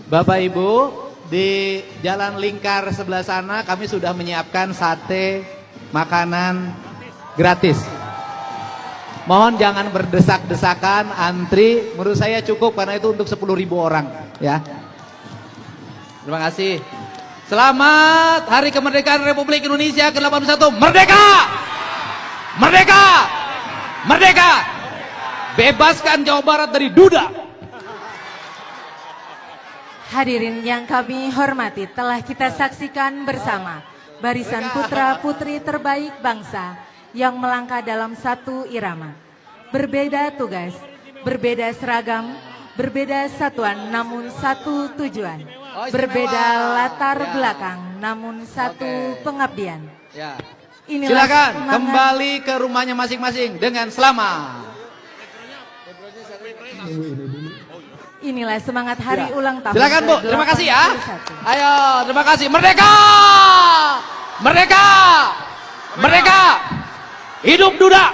Bapak Ibu, di Jalan Lingkar sebelah sana kami sudah menyiapkan sate makanan gratis. Mohon jangan berdesak-desakan, antri. Menurut saya cukup karena itu untuk 10.000 orang, ya. Terima kasih. Selamat Hari Kemerdekaan Republik Indonesia ke-81. Merdeka! Merdeka! Merdeka! Bebaskan Jawa Barat dari duda. Hadirin yang kami hormati, telah kita saksikan bersama barisan putra-putri terbaik bangsa yang melangkah dalam satu irama. Berbeda tugas, berbeda seragam, berbeda satuan namun satu tujuan. Berbeda latar belakang namun satu pengabdian. Ya. Inilah Silakan semangat. kembali ke rumahnya masing-masing dengan selamat. Inilah semangat hari ulang tahun. Silakan Bu, terima kasih ya. ke-81. Ayo, terima kasih. Merdeka! Merdeka! Merdeka! Hidup duda!